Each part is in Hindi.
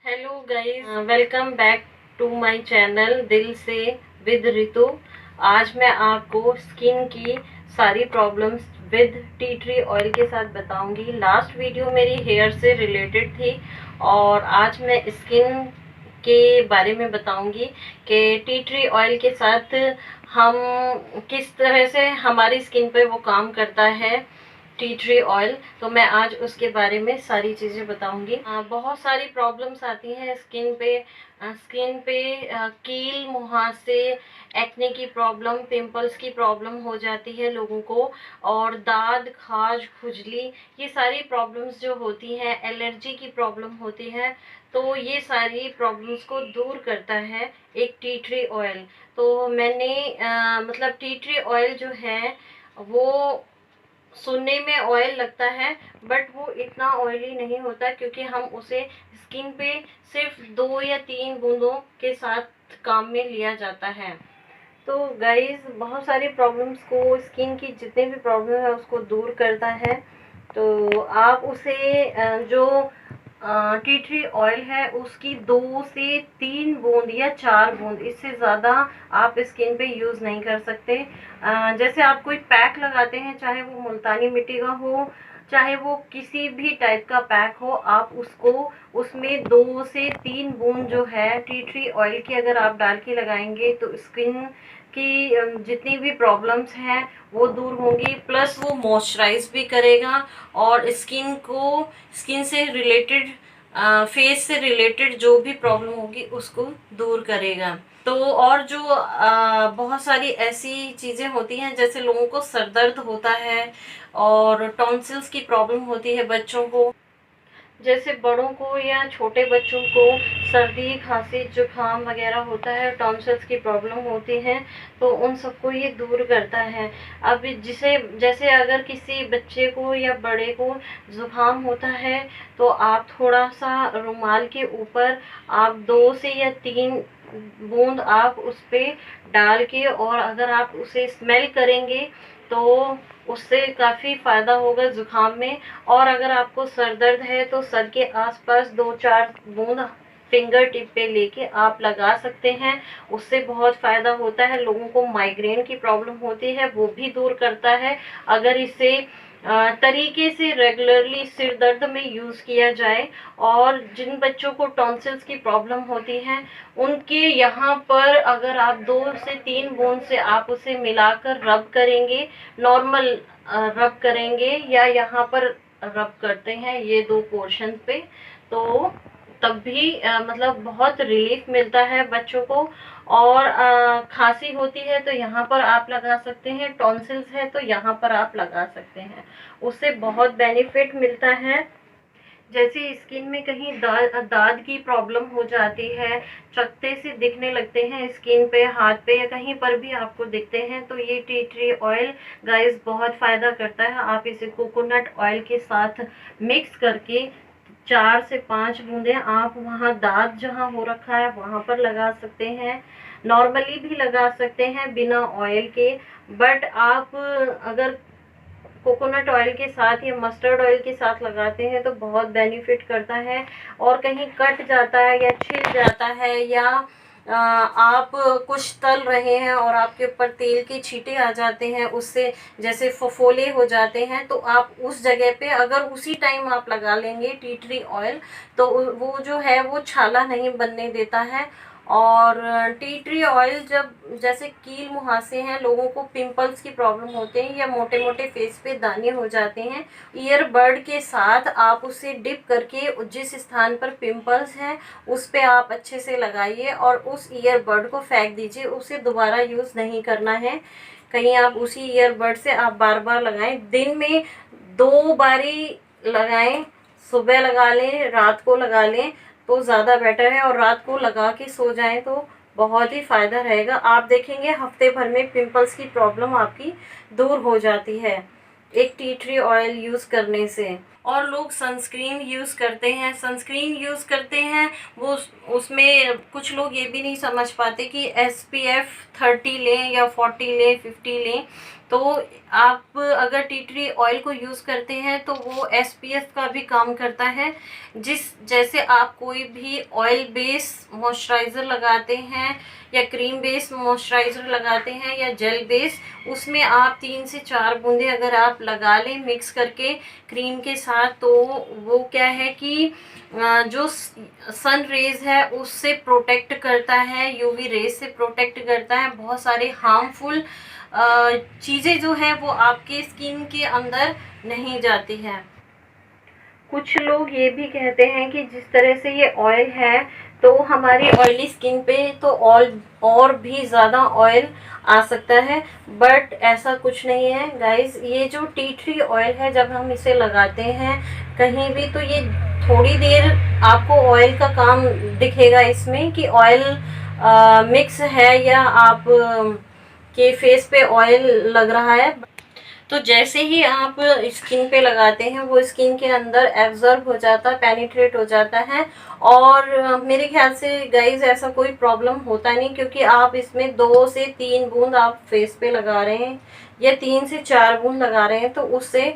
Hello guys, welcome back to my channel दिल से विद रितु। आज मैं आपको स्किन की सारी problems with tea tree oil के साथ बताऊंगी। लास्ट वीडियो मेरी हेयर से रिलेटेड थी और आज मैं स्किन के बारे में बताऊंगी कि टी ट्री ऑयल के साथ हम किस तरह से हमारी स्किन पे वो काम करता है टी ट्री ऑयल। तो मैं आज उसके बारे में सारी चीज़ें बताऊंगी। बहुत सारी प्रॉब्लम्स आती हैं स्किन पे कील मुहासे, एक्ने की प्रॉब्लम, पिंपल्स की प्रॉब्लम हो जाती है लोगों को, और दाद, खाज, खुजली, ये सारी प्रॉब्लम्स जो होती हैं, एलर्जी की प्रॉब्लम होती है, तो ये सारी प्रॉब्लम्स को दूर करता है एक टी ट्री ऑयल। तो मैंने मतलब टी ट्री ऑयल जो है वो सुनने में ऑयल लगता है, बट वो इतना ऑयली नहीं होता क्योंकि हम उसे स्किन पे सिर्फ 2 या 3 बूंदों के साथ काम में लिया जाता है। तो गाइस, बहुत सारी प्रॉब्लम्स को, स्किन की जितनी भी प्रॉब्लम है उसको दूर करता है। तो आप उसे जो टी ट्री ऑयल है उसकी 2 से 3 बूंद या 4 बूंद, इससे ज़्यादा आप स्किन पे यूज़ नहीं कर सकते। जैसे आप कोई पैक लगाते हैं, चाहे वो मुल्तानी मिट्टी का हो, चाहे वो किसी भी टाइप का पैक हो, आप उसको उसमें 2 से 3 बूंद जो है टी ट्री ऑयल की अगर आप डाल के लगाएंगे तो स्किन की जितनी भी प्रॉब्लम्स हैं वो दूर होंगी, प्लस वो मॉइस्चराइज भी करेगा और स्किन से रिलेटेड, फेस से रिलेटेड जो भी प्रॉब्लम होगी उसको दूर करेगा। तो और जो बहुत सारी ऐसी चीज़ें होती हैं, जैसे लोगों को सर दर्द होता है और टॉन्सिल्स की प्रॉब्लम होती है बच्चों को, जैसे बड़ों को या छोटे बच्चों को सर्दी, खांसी, जुकाम वगैरह होता है, टॉन्सिल्स की प्रॉब्लम होती है, तो उन सबको ये दूर करता है। अब जिसे जैसे अगर किसी बच्चे को या बड़े को जुकाम होता है तो आप थोड़ा सा रुमाल के ऊपर आप 2 से या 3 बूंद आप उस पे डाल के, और अगर आप उसे स्मेल करेंगे तो उससे काफ़ी फ़ायदा होगा ज़ुकाम में। और अगर आपको सर दर्द है तो सर के आसपास 2-4 बूंद फिंगर टिप पे लेके आप लगा सकते हैं, उससे बहुत फ़ायदा होता है। लोगों को माइग्रेन की प्रॉब्लम होती है वो भी दूर करता है अगर इसे तरीके से रेगुलरली सिर दर्द में यूज़ किया जाए। और जिन बच्चों को टॉन्सिल्स की प्रॉब्लम होती है उनके यहाँ पर अगर आप 2 से 3 बूंद से आप उसे मिलाकर रब करेंगे, नॉर्मल रब करेंगे या यहाँ पर रब करते हैं ये 2 पोर्शन पे, तो तब भी मतलब बहुत रिलीफ मिलता है बच्चों को। और खांसी होती है तो यहाँ पर आप लगा सकते हैं, टॉन्सिल्स है तो यहाँ पर आप लगा सकते हैं, उससे बहुत बेनिफिट मिलता है। जैसे स्किन में कहीं दाद की प्रॉब्लम हो जाती है, चकत्ते से दिखने लगते हैं स्किन पे, हाथ पे या कहीं पर भी आपको दिखते हैं, तो ये टी ट्री ऑयल गाइस बहुत फ़ायदा करता है। आप इसे कोकोनट ऑयल के साथ मिक्स करके 4 से 5 बूंदें आप वहाँ दाद जहाँ हो रखा है वहाँ पर लगा सकते हैं, नॉर्मली भी लगा सकते हैं बिना ऑयल के। बट आप अगर कोकोनट ऑयल के साथ या मस्टर्ड ऑयल के साथ लगाते हैं तो बहुत बेनिफिट करता है। और कहीं कट जाता है या छिल जाता है या आप कुछ तल रहे हैं और आपके ऊपर तेल के छींटे आ जाते हैं, उससे जैसे फफोले हो जाते हैं, तो आप उस जगह पे अगर उसी टाइम आप लगा लेंगे टी ट्री ऑयल तो वो जो है वो छाला नहीं बनने देता है। और टी ट्री ऑयल जब जैसे कील मुहासे हैं, लोगों को पिंपल्स की प्रॉब्लम होते हैं या मोटे मोटे फेस पे दाने हो जाते हैं, ईयरबड के साथ आप उसे डिप करके जिस स्थान पर पिंपल्स हैं उस पे आप अच्छे से लगाइए और उस ईयरबड को फेंक दीजिए, उसे दोबारा यूज़ नहीं करना है कहीं। आप उसी ईयरबड से आप बार बार लगाएं, दिन में 2 बारी लगाएं, सुबह लगा लें, रात को लगा लें तो ज़्यादा बेटर है, और रात को लगा के सो जाएं तो बहुत ही फ़ायदा रहेगा। आप देखेंगे हफ्ते भर में पिंपल्स की प्रॉब्लम आपकी दूर हो जाती है एक टी ट्री ऑयल यूज़ करने से। और लोग सनस्क्रीन यूज़ करते हैं, वो उसमें कुछ लोग ये भी नहीं समझ पाते कि SPF 30 लें या 40 लें, 50 लें, तो आप अगर टी ट्री ऑयल को यूज़ करते हैं तो वो SPF का भी काम करता है। जैसे आप कोई भी ऑयल बेस मॉइस्चराइज़र लगाते हैं या क्रीम बेस मॉइस्चराइज़र लगाते हैं या जेल बेस, उसमें आप 3 से 4 बूंदे अगर आप लगा लें मिक्स करके क्रीम के साथ, तो वो क्या है कि जो सन रेज है उससे प्रोटेक्ट करता है, UV रेज से प्रोटेक्ट करता है। बहुत सारे हार्मफुल चीज़ें जो है वो आपके स्किन के अंदर नहीं जाती है। कुछ लोग ये भी कहते हैं कि जिस तरह से ये ऑयल है तो हमारी ऑयली स्किन पे तो और भी ज़्यादा ऑयल आ सकता है, बट ऐसा कुछ नहीं है गाइस। ये जो टी ट्री ऑयल है, जब हम इसे लगाते हैं कहीं भी तो ये थोड़ी देर आपको ऑयल का काम दिखेगा इसमें कि ऑयल मिक्स है या आप के फेस पे ऑयल लग रहा है। तो जैसे ही आप स्किन पे लगाते हैं वो स्किन के अंदर एब्जॉर्ब हो जाता है, पेनिट्रेट हो जाता है। और मेरे ख्याल से गाइज ऐसा कोई प्रॉब्लम होता नहीं, क्योंकि आप इसमें 2 से 3 बूंद आप फेस पे लगा रहे हैं या 3 से 4 बूंद लगा रहे हैं, तो उससे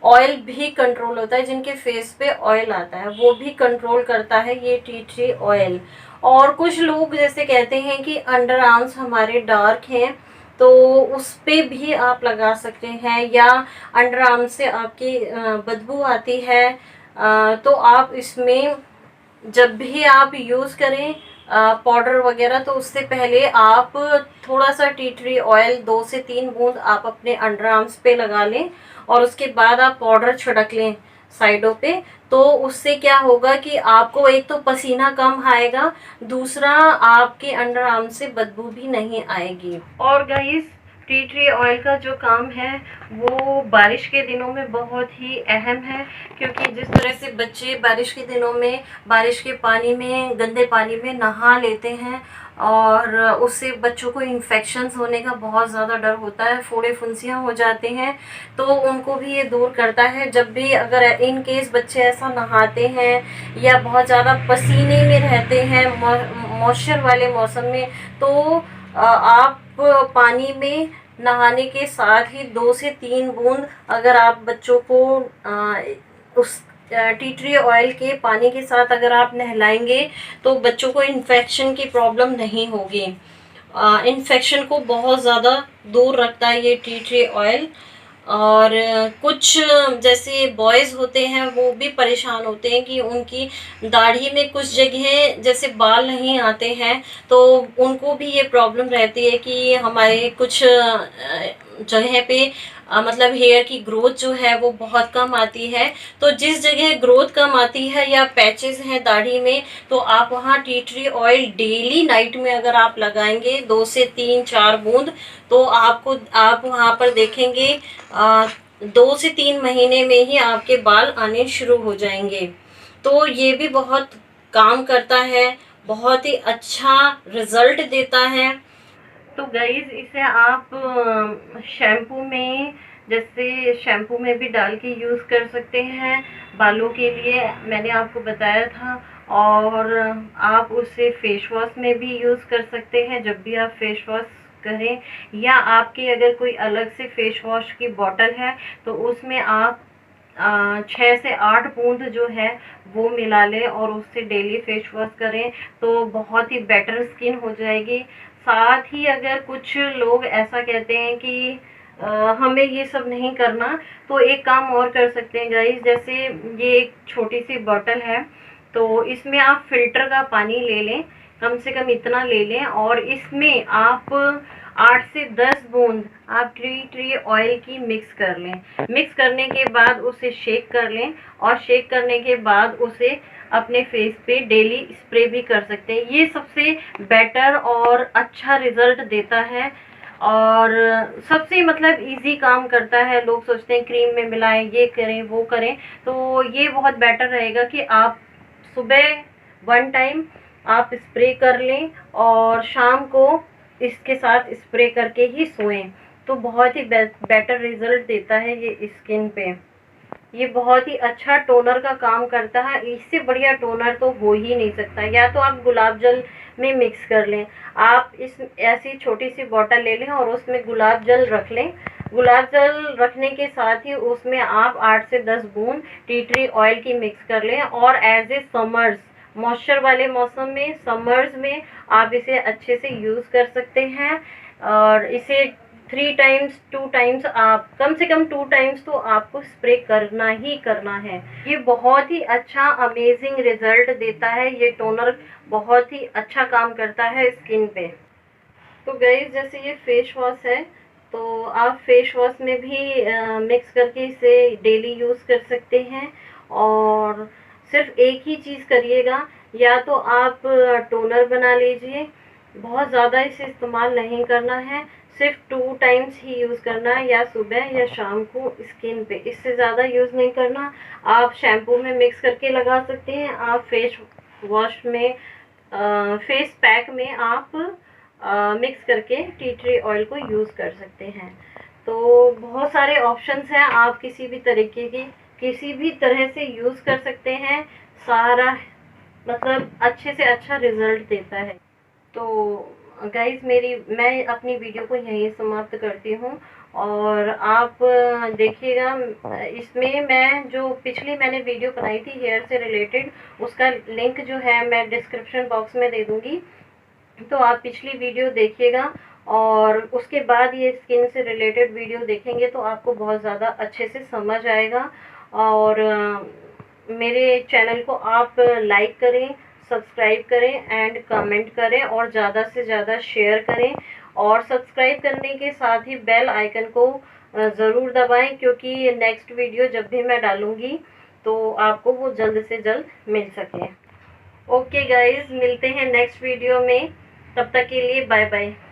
ऑयल भी कंट्रोल होता है। जिनके फेस पे ऑयल आता है वो भी कंट्रोल करता है ये टी ट्री ऑयल। और कुछ लोग जैसे कहते हैं कि अंडर आर्म्स हमारे डार्क हैं, तो उस पे भी आप लगा सकते हैं, या अंडर आर्म से आपकी बदबू आती है, तो आप इसमें जब भी आप यूज़ करें पाउडर वगैरह, तो उससे पहले आप थोड़ा सा टी ट्री ऑयल 2 से 3 बूंद आप अपने अंडर आर्म्स पे लगा लें और उसके बाद आप पाउडर छिड़क लें साइडों पे। तो उससे क्या होगा कि आपको एक तो पसीना कम आएगा, दूसरा आपके अंडर आर्म से बदबू भी नहीं आएगी। और गाइस, टी ट्री ऑयल का जो काम है वो बारिश के दिनों में बहुत ही अहम है, क्योंकि जिस तरह से बच्चे बारिश के दिनों में बारिश के पानी में, गंदे पानी में नहा लेते हैं और उससे बच्चों को इन्फेक्शंस होने का बहुत ज़्यादा डर होता है, फोड़े फुंसियाँ हो जाते हैं, तो उनको भी ये दूर करता है। जब भी अगर इन केस बच्चे ऐसा नहाते हैं या बहुत ज़्यादा पसीने में रहते हैं मॉइस्चर वाले मौसम में, तो आप पानी में नहाने के साथ ही 2 से 3 बूंद अगर आप बच्चों को उस टी ट्री ऑयल के पानी के साथ अगर आप नहलाएंगे तो बच्चों को इन्फेक्शन की प्रॉब्लम नहीं होगी। इन्फेक्शन को बहुत ज़्यादा दूर रखता है ये टी ट्री ऑयल। और कुछ जैसे बॉयज़ होते हैं वो भी परेशान होते हैं कि उनकी दाढ़ी में कुछ जगह जैसे बाल नहीं आते हैं, तो उनको भी ये प्रॉब्लम रहती है कि हमारे कुछ जगह पे मतलब हेयर की ग्रोथ जो है वो बहुत कम आती है। तो जिस जगह ग्रोथ कम आती है या पैचेस हैं दाढ़ी में, तो आप वहाँ tea tree oil daily night में अगर आप लगाएंगे 2 से 3-4 बूंद, तो आप वहाँ पर देखेंगे 2 से 3 महीने में ही आपके बाल आने शुरू हो जाएंगे। तो ये भी बहुत काम करता है, बहुत ही अच्छा रिजल्ट देता है। तो गाइज, इसे आप शैम्पू में, जैसे शैम्पू में भी डाल के यूज़ कर सकते हैं बालों के लिए, मैंने आपको बताया था। और आप उसे फेस वॉश में भी यूज़ कर सकते हैं जब भी आप फेस वॉश करें, या आपके अगर कोई अलग से फेस वॉश की बॉटल है तो उसमें आप 6 से 8 बूंद जो है वो मिला लें और उससे डेली फेस वॉश करें, तो बहुत ही बेटर स्किन हो जाएगी। साथ ही अगर कुछ लोग ऐसा कहते हैं कि हमें ये सब नहीं करना, तो एक काम और कर सकते हैं गाइस। जैसे ये एक छोटी सी बॉटल है, तो इसमें आप फिल्टर का पानी ले लें, कम से कम इतना ले लें, और इसमें आप 8 से 10 बूंद आप टी ट्री ऑयल की मिक्स कर लें। मिक्स करने के बाद उसे शेक कर लें, और शेक करने के बाद उसे अपने फेस पे डेली स्प्रे भी कर सकते हैं। ये सबसे बेटर और अच्छा रिजल्ट देता है, और सबसे मतलब इजी काम करता है। लोग सोचते हैं क्रीम में मिलाएं, ये करें वो करें, तो ये बहुत बेटर रहेगा कि आप सुबह 1 टाइम आप स्प्रे कर लें और शाम को इसके साथ स्प्रे करके ही सोएं, तो बहुत ही बेटर रिजल्ट देता है ये स्किन पे। ये बहुत ही अच्छा टोनर का काम करता है, इससे बढ़िया टोनर तो हो ही नहीं सकता। या तो आप गुलाब जल में मिक्स कर लें, आप इस ऐसी छोटी सी बॉटल ले लें और उसमें गुलाब जल रख लें, गुलाब जल रखने के साथ ही उसमें आप 8 से 10 बूंद टी ट्री ऑयल की मिक्स कर लें, और एज ए समर्स, मॉइस्चर वाले मौसम में, समर्स में आप इसे अच्छे से यूज़ कर सकते हैं। और इसे 3 टाइम्स 2 टाइम्स, आप कम से कम 2 टाइम्स तो आपको स्प्रे करना ही करना है। ये बहुत ही अच्छा अमेजिंग रिजल्ट देता है, ये टोनर बहुत ही अच्छा काम करता है स्किन पे। तो गाइस, जैसे ये फेस वॉश है, तो आप फेस वॉश में भी मिक्स करके इसे डेली यूज़ कर सकते हैं। और सिर्फ एक ही चीज़ करिएगा, या तो आप टोनर बना लीजिए, बहुत ज़्यादा इसे इस्तेमाल नहीं करना है, सिर्फ 2 टाइम्स ही यूज़ करना है, या सुबह या शाम को स्किन पे, इससे ज़्यादा यूज़ नहीं करना। आप शैम्पू में मिक्स करके लगा सकते हैं, आप फेस वॉश में, फेस पैक में आप मिक्स करके टी ट्री ऑयल को यूज़ कर सकते हैं। तो बहुत सारे ऑप्शंस हैं, आप किसी भी तरीके की, किसी भी तरह से यूज़ कर सकते हैं। सारा मतलब अच्छे से अच्छा रिजल्ट देता है। तो गाइज, मैं अपनी वीडियो को यहीं समाप्त करती हूँ। और आप देखिएगा, इसमें मैं जो पिछली मैंने वीडियो बनाई थी हेयर से रिलेटेड, उसका लिंक जो है मैं डिस्क्रिप्शन बॉक्स में दे दूँगी, तो आप पिछली वीडियो देखिएगा। और उसके बाद ये स्किन से रिलेटेड वीडियो देखेंगे तो आपको बहुत ज़्यादा अच्छे से समझ आएगा। और मेरे चैनल को आप लाइक करें, सब्सक्राइब करें एंड कमेंट करें, और ज़्यादा से ज़्यादा शेयर करें। और सब्सक्राइब करने के साथ ही बेल आइकन को ज़रूर दबाएं, क्योंकि नेक्स्ट वीडियो जब भी मैं डालूँगी तो आपको वो जल्द से जल्द मिल सके। ओके गाइज, मिलते हैं नेक्स्ट वीडियो में, तब तक के लिए बाय बाय।